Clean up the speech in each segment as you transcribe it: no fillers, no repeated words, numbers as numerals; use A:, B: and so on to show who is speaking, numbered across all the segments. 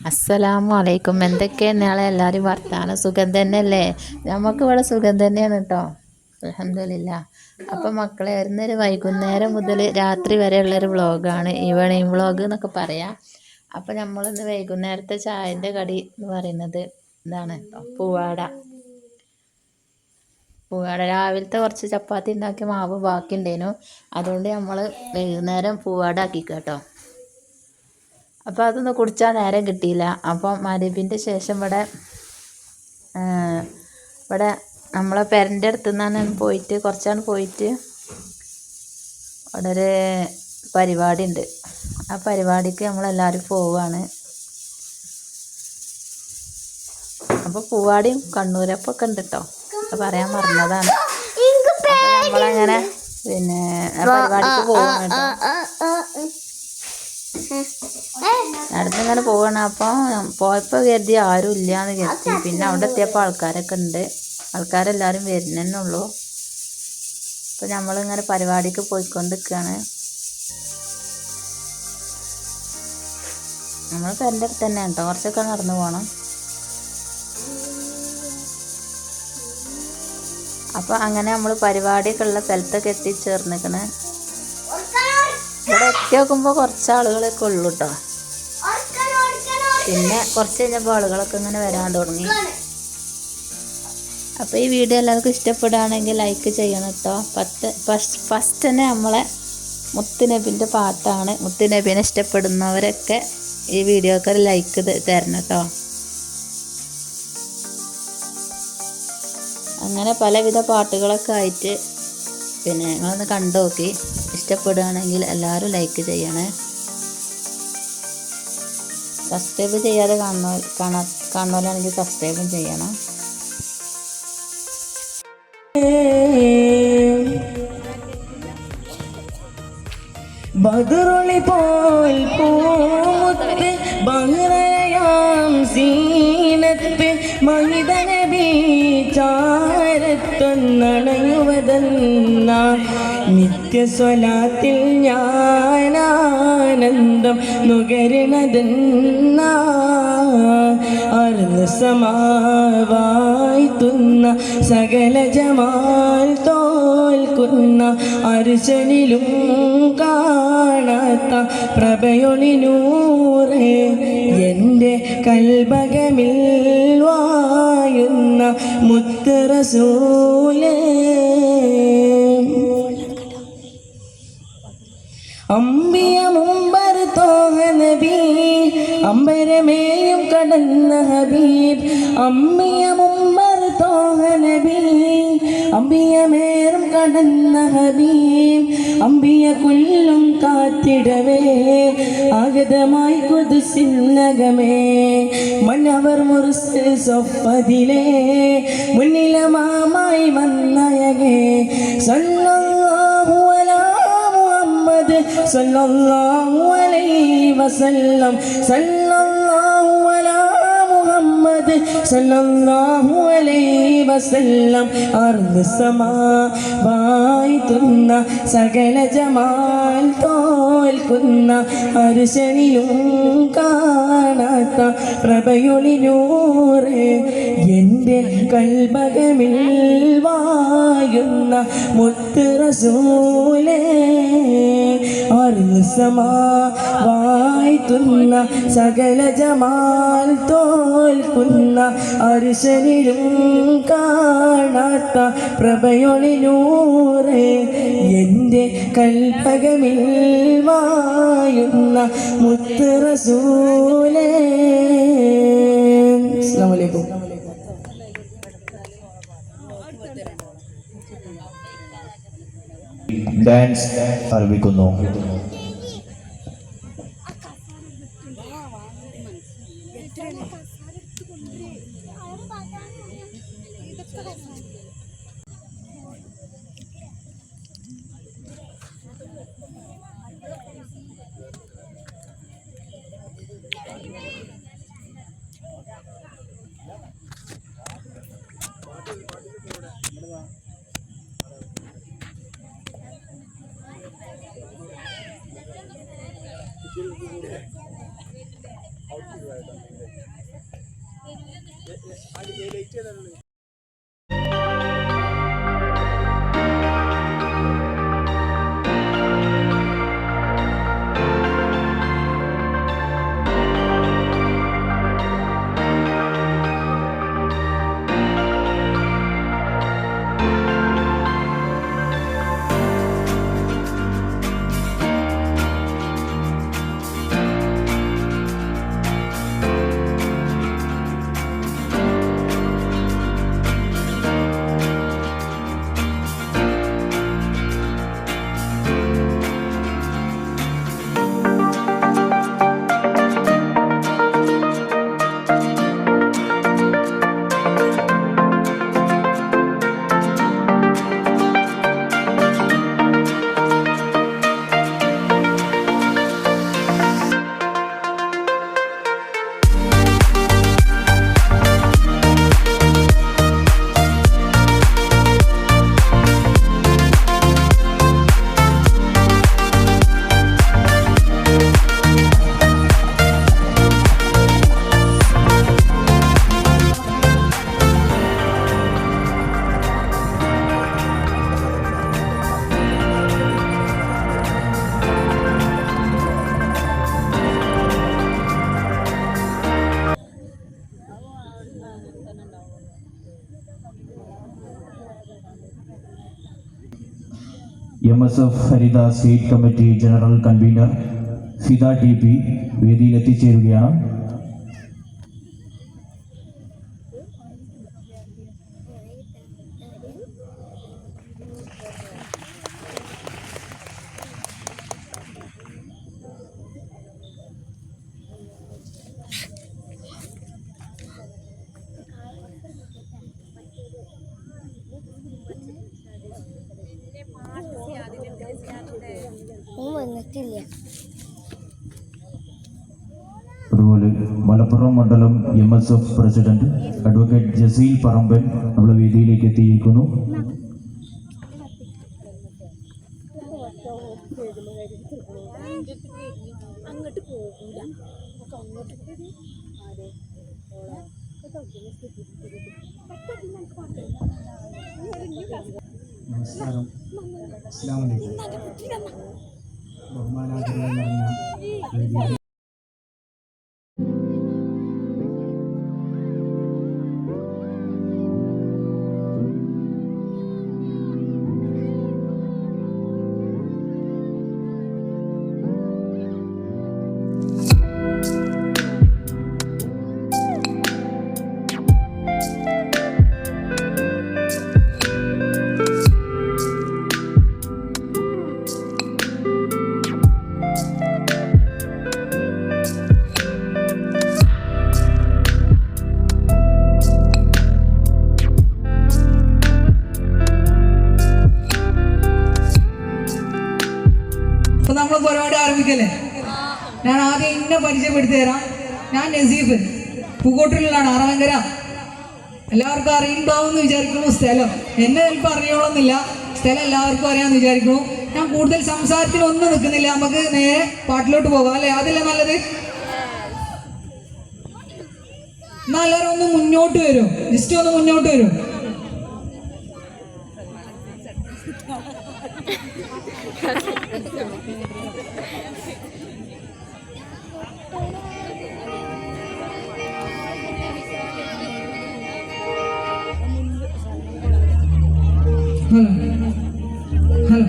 A: അസ്സലാമു അലൈക്കും. എന്തൊക്കെയാണ് നാളെ എല്ലാവരും വർത്താനം? സുഖം തന്നെയല്ലേ? നമുക്ക് ഇവിടെ സുഖം തന്നെയാണ് കേട്ടോ, അൽഹംദുലില്ലാ. അപ്പം മക്കളെ, ഇന്നൊരു വൈകുന്നേരം മുതൽ രാത്രി വരെയുള്ളൊരു വ്ളോഗാണ്, ഈവനിങ് വ്ളോഗ് എന്നൊക്കെ പറയാം. അപ്പം നമ്മളിന്ന് വൈകുന്നേരത്തെ ചായൻ്റെ കടി എന്ന് പറയുന്നത് ഇതാണ് കേട്ടോ, പൂവാട. രാവിലത്തെ കുറച്ച് ചപ്പാത്തി ഉണ്ടാക്കിയ മാവ് ബാക്കി ഉണ്ടേനു, അതുകൊണ്ട് നമ്മൾ വൈകുന്നേരം പൂവാട ആക്കി കേട്ടോ. അപ്പോൾ അതൊന്നും കുടിച്ചാൽ നേരം കിട്ടിയില്ല. അപ്പം മഗ്‌രിബിൻ്റെ ശേഷം ഇവിടെ നമ്മളെ പെരൻ്റെ അടുത്ത് നിന്നാണ് കുറച്ചാണ് പോയിട്ട് അവിടെ ഒരു പരിപാടി ഉണ്ട്. ആ പരിപാടിക്ക് നമ്മളെല്ലാവരും പോവുകയാണ്. അപ്പോൾ പൂവാടിയും കണ്ണൂരപ്പൊക്കെ ഉണ്ട് കേട്ടോ, പറയാൻ മറന്നതാണ്. അപ്പോൾ നമ്മളങ്ങനെ പരിപാടിക്ക് പോവാണ് കേട്ടോ. നടന്നിങ്ങനെ പോവാണ്. അപ്പോൾ പോയപ്പോൾ കരുതി ആരും ഇല്ലയെന്ന് കരുതി. പിന്നെ അവിടെ എത്തിയപ്പോൾ ആൾക്കാരൊക്കെ ഉണ്ട്. ആൾക്കാരെല്ലാവരും വരുന്നതന്നെ ഉള്ളൂ. അപ്പോൾ നമ്മളിങ്ങനെ പരിപാടിക്ക് പോയിക്കൊണ്ടിരിക്കുകയാണ്. നമ്മൾ പെരൻ്റെ അടുത്ത് തന്നെ കേട്ടോ, കുറച്ചൊക്കെ നടന്നു പോകണം. അപ്പോൾ അങ്ങനെ നമ്മൾ പരിപാടിയൊക്കെ ഉള്ള സ്ഥലത്തൊക്കെ എത്തിച്ചേർന്നിക്കണ്. ഇവിടെ എത്തി നോക്കുമ്പോൾ കുറച്ച് ആളുകളൊക്കെ ഉള്ളൂ കേട്ടോ. പിന്നെ കുറച്ച് കഴിഞ്ഞപ്പോൾ ആളുകളൊക്കെ ഇങ്ങനെ വരാൻ തുടങ്ങി. അപ്പോൾ ഈ വീഡിയോ എല്ലാവർക്കും ഇഷ്ടപ്പെടുകയാണെങ്കിൽ ലൈക്ക് ചെയ്യണം കേട്ടോ. ഫസ്റ്റ് തന്നെ നമ്മളെ മുത്തുനബിൻ്റെ പാട്ടാണ്. മുത്തുനബിനെ ഇഷ്ടപ്പെടുന്നവരൊക്കെ ഈ വീഡിയോക്ക് ഒരു ലൈക്ക് തരണം കേട്ടോ. അങ്ങനെ പലവിധ പാട്ടുകളൊക്കെ ആയിട്ട് നിങ്ങളൊന്ന് കണ്ടു നോക്കി. ഇഷ്ടപ്പെടുകയാണെങ്കിൽ എല്ലാവരും ലൈക്ക് ചെയ്യണേ. സബ്സ്ക്രൈബ് ചെയ്യാതെ കാണുന്നവരാണെങ്കിൽ സബ്സ്ക്രൈബും ചെയ്യണം.
B: ബദറുളി പോൽ പൂമുത്ത് ബഹ്റയാം സീനത്ത് മഹിത നബി ചാരത്തൊന്നണയുവതെന്ന നിത്യസ്വലാത്തിൽ ഞാനാനന്ദം നുകരുന്നതെന്ന അർന്ന് സമാവായിത്തുന്ന സകല ജമാൽ തോൽക്കുന്ന അർശനിലും കാണാത്ത പ്രഭയൊളിനൂറേ എൻ്റെ കൽബകമിൽ വായുന്ന മുത്ത് റസൂലേ. അമ്പിയ മുമ്പർ തോഹ നബി അമ്പരമേയും കടന്ന ഹബീബ്. അമ്പിയ മുമ്പർ തോഹ നബി അമ്പിയമേറും കടന്ന ഹബീബ്. അമ്പിയ കുല്ലും കാത്തിടവേ ആഗതമായി കുദ്സിന്നകമേ മന്നവർ മുർസൽ സൊഫദിലേ മുന്നിലമാമായി വന്നയകേ സല്ലല്ലാഹു അലാ മുഹമ്മദ് സല്ലല്ലാഹു അലൈഹി വസല്ലം സല്ലല്ലാഹു അലാ മുഹമ്മദ് സല്ലല്ലാഹു അലൈഹി വസല്ലം. അർദ് സമാവായിത്തുന്ന സകല ജമാൽ തോൽക്കുന്ന അർശനിലും കാണാത്ത പ്രഭയൊളിനൂറേ എൻ്റെ കൽബകമിൽ വായുന്ന മുത്ത് റസൂലേ. അർദ് സമാവായിത്തുന്ന സകല ജമാൽ തോൽക്കുന്ന അർശനിലും കാണാത്ത പ്രഭയൊളിനൂറേ എൻ്റെ കൽബകമിൽ വായുന്ന മുത്ത് റസൂലേ. അസ്സലാമു അലൈക്കും.
C: ഡാൻസ് ആരംഭിക്കുന്നു. MSF Haritha state committee general convener Fida TP വേദിയിൽ എത്തിച്ചേരുകയാണ്. അതുപോലെ മലപ്പുറം മണ്ഡലം MSF president advocate Jaseel Paramban നമ്മുടെ വേദിയിലേക്ക് എത്തിയിരിക്കുന്നു.
D: നമസ്കാരം. അസ്സലാമു അലൈക്കും. ബഹുമാനാദരവ് നിറഞ്ഞ വേദിയിൽ
B: നമ്മൾ പരിപാടി ആരംഭിക്കല്ലേ? ഞാൻ ആദ്യം ഇന്നെ പരിചയപ്പെടുത്തി തരാം. ഞാൻ നസീഫ്, പൂക്കോട്ടിലാണ്, ആറവങ്കര. എല്ലാവർക്കും അറിയുണ്ടാവും എന്ന് വിചാരിക്കുന്നു. സ്ഥലം എന്നെ ചിലപ്പോൾ അറിയണമെന്നില്ല, സ്ഥലം എല്ലാവർക്കും അറിയാമെന്ന് വിചാരിക്കുന്നു. ഞാൻ കൂടുതൽ സംസാരത്തിനൊന്നും നിൽക്കുന്നില്ല, നമുക്ക് നേരെ പാട്ടിലോട്ട് പോകാം അല്ലേ? അതല്ലേ നല്ലത്? എന്നാൽ എല്ലാവരും ഒന്ന് മുന്നോട്ട് വരും, ജസ്റ്റ് ഒന്ന് മുന്നോട്ട് വരും. ഹലോ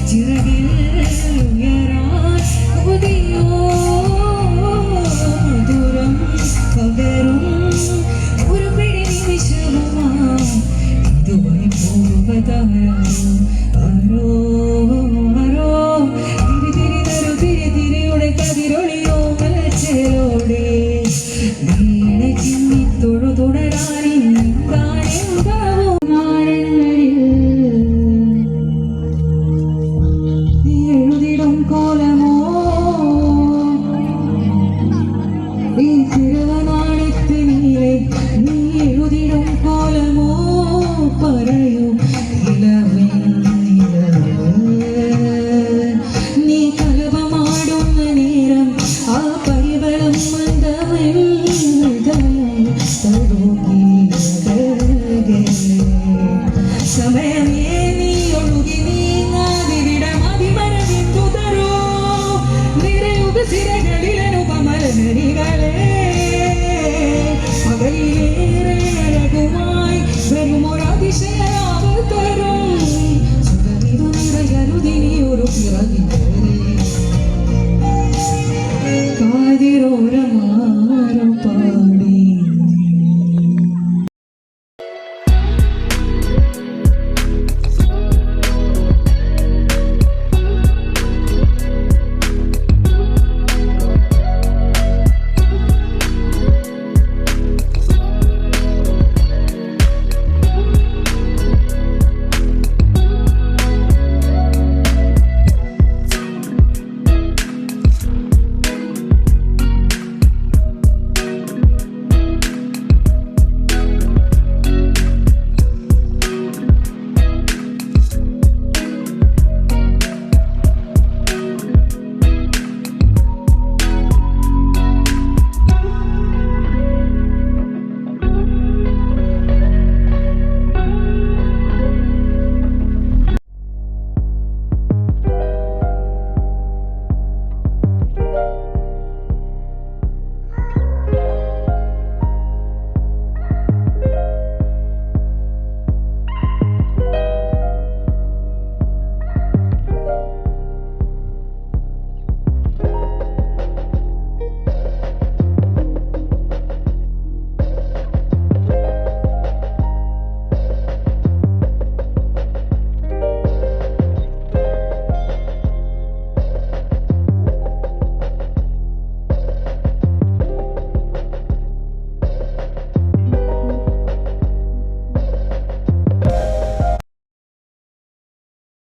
B: ചിറകിൽ അതിശയരാവ് തരും സുഖമിതു നിറയരുതിനി ഒരു പിറകിലേറെ കാതിരോരമാരോ പാടി.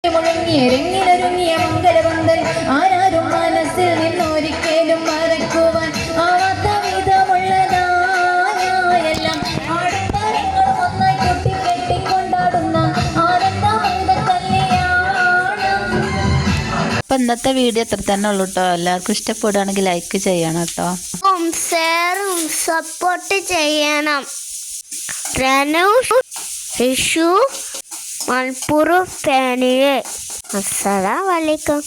A: മുഴങ്ങിയൊരുങ്ങിയ മംഗലപന്തൽ ആരാരും മനസ്സിൽ നിന്നൊരിക്കലും മറക്കുവാൻ ആവാത്ത വിധമുള്ളതായെല്ലാം ആഡംബരങ്ങളും ഒന്നായി കെട്ടിക്കൊണ്ടാടുന്ന ആനന്ദമന്ദ കല്യാണം. അപ്പം ഇന്നത്തെ വീഡിയോ എത്ര തന്നെ ഉള്ളൂ കേട്ടോ. എല്ലാവർക്കും ഇഷ്ടപ്പെടുകയാണെങ്കിൽ ലൈക്ക് ചെയ്യണം കേട്ടോ.
E: ഷെയറും സപ്പോർട്ട് ചെയ്യണം. റനു ഋഷു മൽപ്പുറം ഫാനിലെ അസ്സലാമു അലൈക്കും.